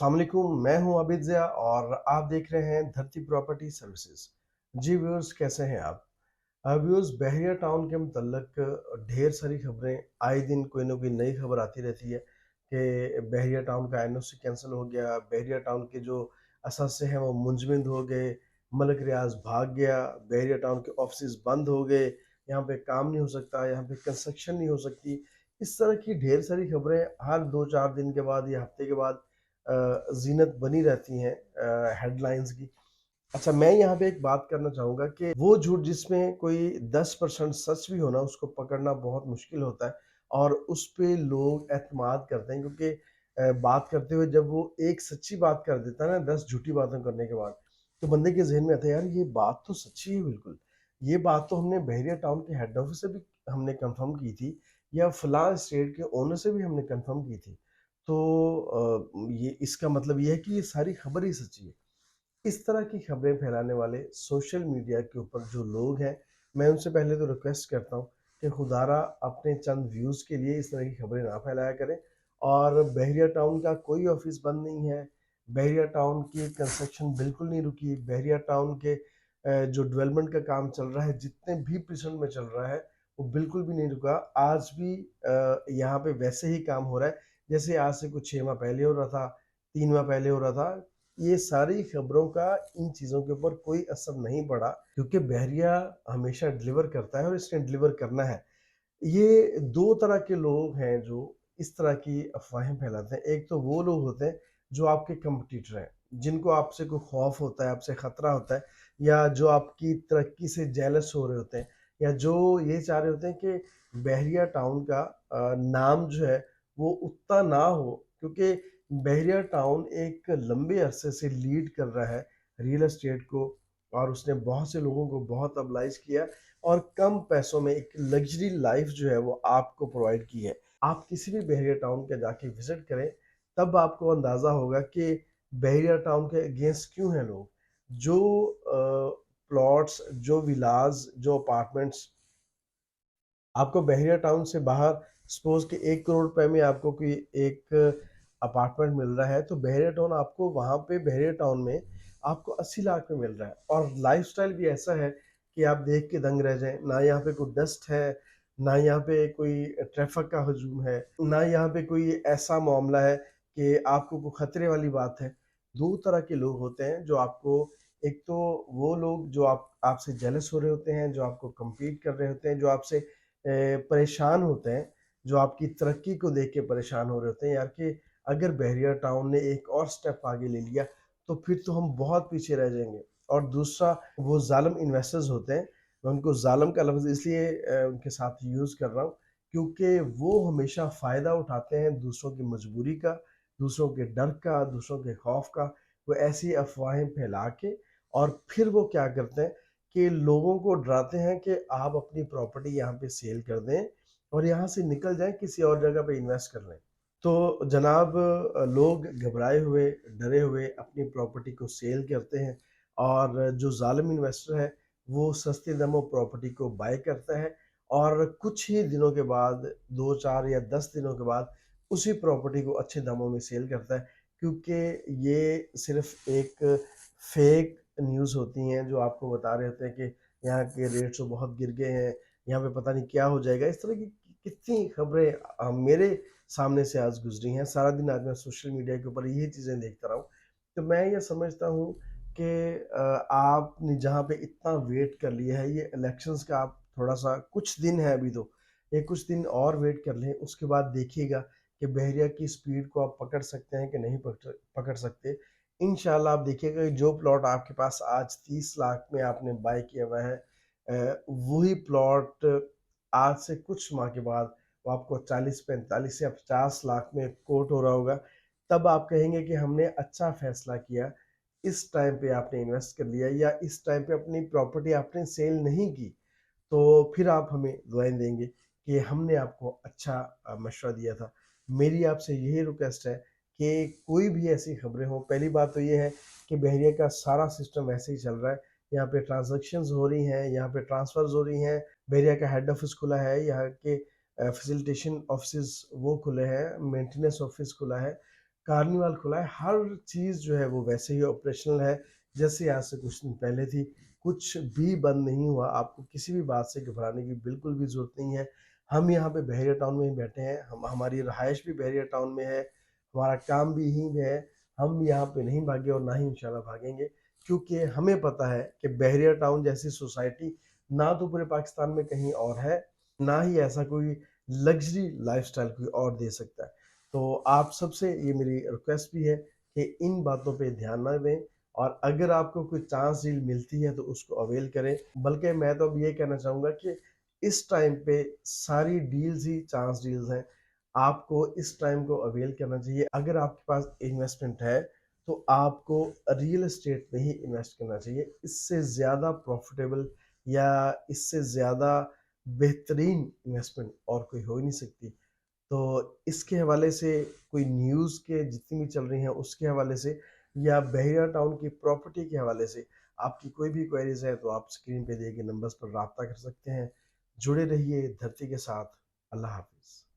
अस्सलाम वालेकुम, मैं हूं आबिद ज़िया और आप देख रहे हैं धरती प्रॉपर्टी सर्विसेज। जी व्यूअर्स, कैसे हैं आप? व्यूअर्स, बहरिया टाउन के मुतल्लक ढेर सारी खबरें आए दिन कोई ना कोई नई खबर आती रहती है कि बहरिया टाउन का एनओसी कैंसिल हो गया, बहरिया टाउन के जो असासे हैं वो मुंजमद हो गए, मलक रियाज भाग गया, बहरिया टाउन के ऑफिस बंद हो गए, यहाँ पे काम नहीं हो सकता, यहाँ पे कंस्ट्रक्शन नहीं हो सकती। इस तरह की ढेर सारी खबरें हर 2-4 दिन के बाद या हफ्ते के बाद ज़ीनत बनी रहती हैं हेडलाइंस की। अच्छा, मैं यहाँ पे एक बात करना चाहूँगा कि वो झूठ जिसमें कोई 10% सच भी हो ना, उसको पकड़ना बहुत मुश्किल होता है और उस पे लोग एतमाद करते हैं क्योंकि बात करते हुए जब वो एक सच्ची बात कर देता है ना 10 झूठी बातें करने के बाद, तो बंदे के ज़हन में आता है, यार ये बात तो सच्ची है बिल्कुल। ये बात तो हमने बहरिया टाउन के हेड ऑफ़िस से भी हमने कन्फर्म की थी या फलाँ स्टेट के ओनर से भी हमने कन्फर्म की थी। तो ये इसका मतलब ये है कि ये सारी खबर ही सच्ची है। इस तरह की खबरें फैलाने वाले सोशल मीडिया के ऊपर जो लोग हैं, मैं उनसे पहले तो रिक्वेस्ट करता हूँ कि खुदारा अपने चंद व्यूज़ के लिए इस तरह की खबरें ना फैलाया करें। और बहरिया टाउन का कोई ऑफिस बंद नहीं है, बहरिया टाउन की कंस्ट्रक्शन बिल्कुल नहीं रुकी, बहरिया टाउन के जो डेवलपमेंट का काम चल रहा है, जितने भी परसेंट में चल रहा है, वो बिल्कुल भी नहीं रुका। आज भी यहाँ पे वैसे ही काम हो रहा है जैसे आज से कुछ 6 माह पहले हो रहा था, 3 माह पहले हो रहा था। ये सारी खबरों का इन चीज़ों के ऊपर कोई असर नहीं पड़ा क्योंकि बहरिया हमेशा डिलीवर करता है और इसने डिलीवर करना है। ये 2 तरह के लोग हैं जो इस तरह की अफ़वाहें फैलाते हैं। एक तो वो लोग होते हैं जो आपके कॉम्पिटिटर हैं, जिनको आपसे कोई खौफ़ होता है, आपसे ख़तरा होता है या जो आपकी तरक्की से जेलस हो रहे होते हैं या जो ये चाह रहे होते हैं कि बहरिया टाउन का नाम जो है वो उतना ना हो क्योंकि बहरिया टाउन एक लंबे अरसे से लीड कर रहा है रियल एस्टेट को और उसने बहुत से लोगों को बहुत अबलाइज किया और कम पैसों में एक लग्जरी लाइफ जो है वो आपको प्रोवाइड की है। आप किसी भी बहरिया टाउन के जाके विजिट करें, तब आपको अंदाज़ा होगा कि बहरिया टाउन के अगेंस्ट क्यों हैं लोग। जो प्लॉट्स, जो विलाज, जो अपार्टमेंट्स आपको बहरिया टाउन से बाहर सपोज कि 1 करोड़ रुपए में आपको कोई एक अपार्टमेंट मिल रहा है, तो बहरिया टाउन आपको वहाँ पे बहरिया टाउन में आपको 80 लाख में मिल रहा है और लाइफस्टाइल भी ऐसा है कि आप देख के दंग रह जाएं। ना यहाँ पे कोई डस्ट है, ना यहाँ पे कोई ट्रैफिक का हजूम है, ना यहाँ पे कोई ऐसा मामला है कि आपको कोई खतरे वाली बात है। दो तरह के लोग होते हैं जो आपको, एक तो वो लोग जो आपसे जेलस हो रहे होते हैं, जो आपको कम्पीट कर रहे होते हैं, जो आपसे परेशान होते हैं, जो आपकी तरक्की को देख के परेशान हो रहे होते हैं यार कि अगर बहरिया टाउन ने एक और स्टेप आगे ले लिया तो फिर तो हम बहुत पीछे रह जाएंगे। और दूसरा वो जालिम इन्वेस्टर्स होते हैं, मैं उनको जालिम का लफ्ज़ इसलिए उनके साथ यूज़ कर रहा हूँ क्योंकि वो हमेशा फ़ायदा उठाते हैं दूसरों की मजबूरी का, दूसरों के डर का, दूसरों के खौफ का। वो ऐसी अफवाहें फैला के और फिर वो क्या करते हैं कि लोगों को डराते हैं कि आप अपनी प्रॉपर्टी यहाँ पे सेल कर दें और यहाँ से निकल जाएं, किसी और जगह पे इन्वेस्ट कर लें। तो जनाब, लोग घबराए हुए, डरे हुए अपनी प्रॉपर्टी को सेल करते हैं और जो जालिम इन्वेस्टर है वो सस्ते दामों प्रॉपर्टी को बाय करता है और कुछ ही दिनों के बाद, 2-4 या 10 दिनों के बाद उसी प्रॉपर्टी को अच्छे दामों में सेल करता है क्योंकि ये सिर्फ एक फेक न्यूज़ होती हैं जो आपको बता रहे होते हैं कि यहाँ के रेट्स तो बहुत गिर गए हैं, यहाँ पे पता नहीं क्या हो जाएगा। इस तरह की कितनी खबरें मेरे सामने से आज गुजरी हैं। सारा दिन आज मैं सोशल मीडिया के ऊपर यही चीज़ें देखता रहा हूँ। तो मैं ये समझता हूँ कि आपने जहाँ पे इतना वेट कर लिया है, ये इलेक्शंस का आप थोड़ा-सा, कुछ दिन है अभी तो, ये कुछ दिन और वेट कर लें, उसके बाद देखिएगा कि बहरिया की स्पीड को आप पकड़ सकते हैं कि नहीं पकड़ सकते। इंशाल्लाह आप देखिएगा कि जो प्लॉट आपके पास आज 30 लाख में आपने बाय किया हुआ है, वही प्लॉट आज से कुछ माह के बाद वो आपको 40-45 या 50 लाख में कोट हो रहा होगा। तब आप कहेंगे कि हमने अच्छा फैसला किया, इस टाइम पे आपने इन्वेस्ट कर लिया या इस टाइम पे अपनी प्रॉपर्टी आपने सेल नहीं की। तो फिर आप हमें दुआएँ देंगे कि हमने आपको अच्छा मशवरा दिया था। मेरी आपसे यही रिक्वेस्ट है कि कोई भी ऐसी खबरें हों, पहली बात तो ये है कि बहरिया का सारा सिस्टम वैसे ही चल रहा है। यहाँ पे ट्रांज़ैक्शंस हो रही हैं, यहाँ पे ट्रांसफ़र्स हो रही हैं, बहरिया का हेड ऑफ़िस खुला है, यहाँ के फैसिलिटेशन ऑफ़िसेज़ वो खुले हैं, मेंटेनेंस ऑफ़िस खुला है। कार्निवाल खुला है, हर चीज़ जो है वो वैसे ही ऑपरेशनल है जैसे आज से कुछ दिन पहले थी। कुछ भी बंद नहीं हुआ, आपको किसी भी बात से घबराने की बिल्कुल भी ज़रूरत नहीं है। हम यहाँ पे बहरिया टाउन में ही बैठे हैं, हम हमारी रहाइश भी बहरिया टाउन में है, हमारा काम भी यहीं पे है। हम यहाँ पे नहीं भागे और ना ही इंशाल्लाह भागेंगे, क्योंकि हमें पता है कि बहरिया टाउन जैसी सोसाइटी ना तो पूरे पाकिस्तान में कहीं और है, ना ही ऐसा कोई लग्ज़री लाइफ़स्टाइल कोई और दे सकता है। तो आप सबसे ये मेरी रिक्वेस्ट भी है कि इन बातों पे ध्यान ना दें, और अगर आपको कोई चांस डील मिलती है तो उसको अवेल करें। बल्कि मैं तो अब ये कहना चाहूँगा कि इस टाइम पे सारी डील्स ही चांस डील्स हैं। आपको इस टाइम को अवेल करना चाहिए। अगर आपके पास इन्वेस्टमेंट है तो आपको रियल एस्टेट में ही इन्वेस्ट करना चाहिए। इससे ज़्यादा प्रॉफिटेबल या इससे ज़्यादा बेहतरीन इन्वेस्टमेंट और कोई हो ही नहीं सकती। तो इसके हवाले से कोई न्यूज़ के जितनी भी चल रही हैं उसके हवाले से, या बहरिया टाउन की प्रॉपर्टी के हवाले से आपकी कोई भी क्वेरीज है तो आप स्क्रीन पे दिए गए नंबर्स पर राब्ता कर सकते हैं। जुड़े रहिए धरती के साथ। अल्लाह हाफिज़।